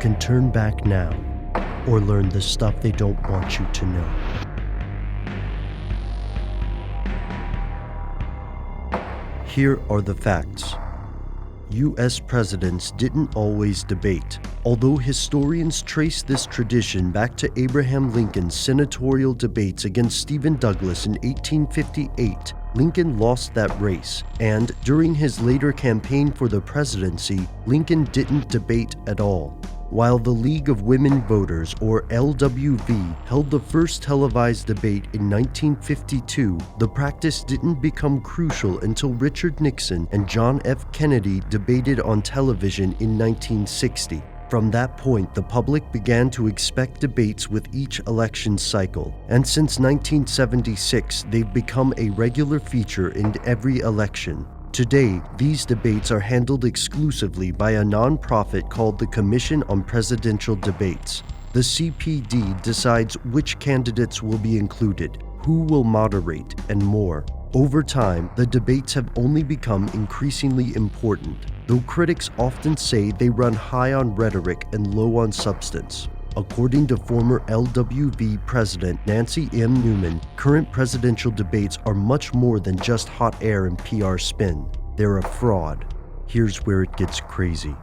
can turn back now or learn the stuff they don't want you to know. Here are the facts. U.S. presidents didn't always debate, although historians trace this tradition back to Abraham Lincoln's senatorial debates against Stephen Douglas in 1858. Lincoln lost that race, and during his later campaign for the presidency, Lincoln didn't debate at all. While the League of Women Voters, or LWV, held the first televised debate in 1952, the practice didn't become crucial until Richard Nixon and John F. Kennedy debated on television in 1960. From that point, the public began to expect debates with each election cycle, and since 1976, they've become a regular feature in every election. Today, these debates are handled exclusively by a nonprofit called the Commission on Presidential Debates. The CPD decides which candidates will be included, who will moderate, and more. Over time, the debates have only become increasingly important, though critics often say they run high on rhetoric and low on substance. According to former LWV President Nancy M. Newman, current presidential debates are much more than just hot air and PR spin. They're a fraud. Here's where it gets crazy.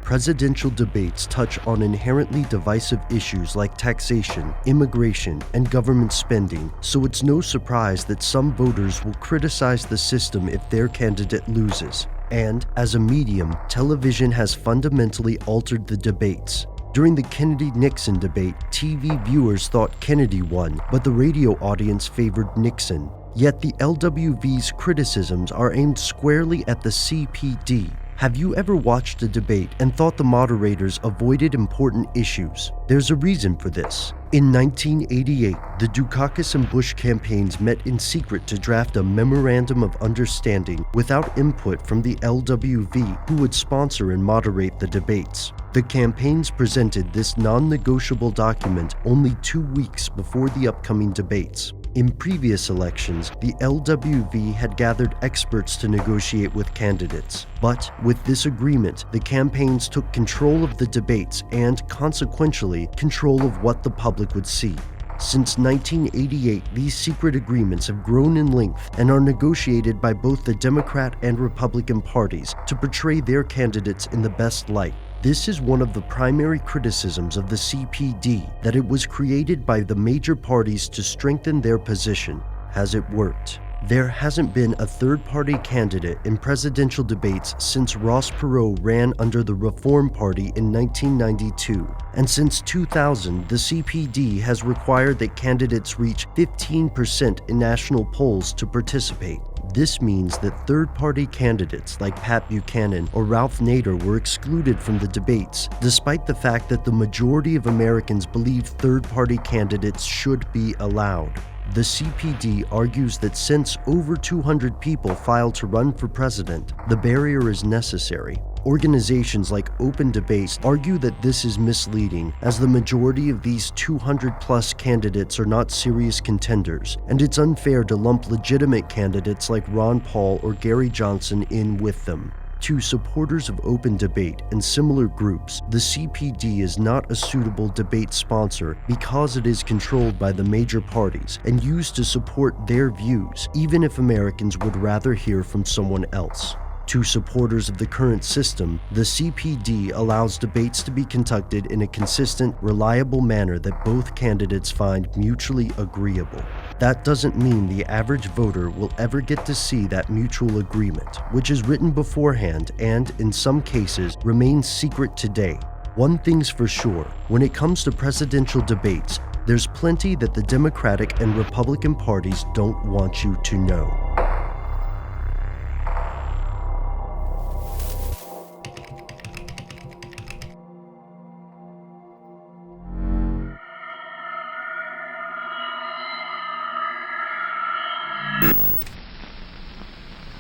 Presidential debates touch on inherently divisive issues like taxation, immigration, and government spending, so it's no surprise that some voters will criticize the system if their candidate loses. And, as a medium, television has fundamentally altered the debates. During the Kennedy-Nixon debate, TV viewers thought Kennedy won, but the radio audience favored Nixon. Yet the LWV's criticisms are aimed squarely at the CPD. Have you ever watched a debate and thought the moderators avoided important issues? There's a reason for this. In 1988, the Dukakis and Bush campaigns met in secret to draft a memorandum of understanding without input from the LWV, who would sponsor and moderate the debates. The campaigns presented this non-negotiable document only 2 weeks before the upcoming debates. In previous elections, the LWV had gathered experts to negotiate with candidates. But with this agreement, the campaigns took control of the debates and, consequentially, control of what the public would see. Since 1988, these secret agreements have grown in length and are negotiated by both the Democrat and Republican parties to portray their candidates in the best light. This is one of the primary criticisms of the CPD, that it was created by the major parties to strengthen their position. Has it worked? There hasn't been a third-party candidate in presidential debates since Ross Perot ran under the Reform Party in 1992. And since 2000, the CPD has required that candidates reach 15% in national polls to participate. This means that third-party candidates like Pat Buchanan or Ralph Nader were excluded from the debates, despite the fact that the majority of Americans believe third-party candidates should be allowed. The CPD argues that since over 200 people filed to run for president, the barrier is necessary. Organizations like Open Debates argue that this is misleading, as the majority of these 200-plus candidates are not serious contenders, and it's unfair to lump legitimate candidates like Ron Paul or Gary Johnson in with them. To supporters of Open Debate and similar groups, the CPD is not a suitable debate sponsor because it is controlled by the major parties and used to support their views, even if Americans would rather hear from someone else. To supporters of the current system, the CPD allows debates to be conducted in a consistent, reliable manner that both candidates find mutually agreeable. That doesn't mean the average voter will ever get to see that mutual agreement, which is written beforehand and, in some cases, remains secret today. One thing's for sure, when it comes to presidential debates, there's plenty that the Democratic and Republican parties don't want you to know.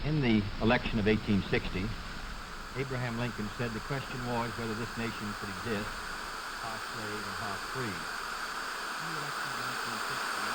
In the election of 1860, Abraham Lincoln said the question was whether this nation could exist half slave and half free. In the election of 1960,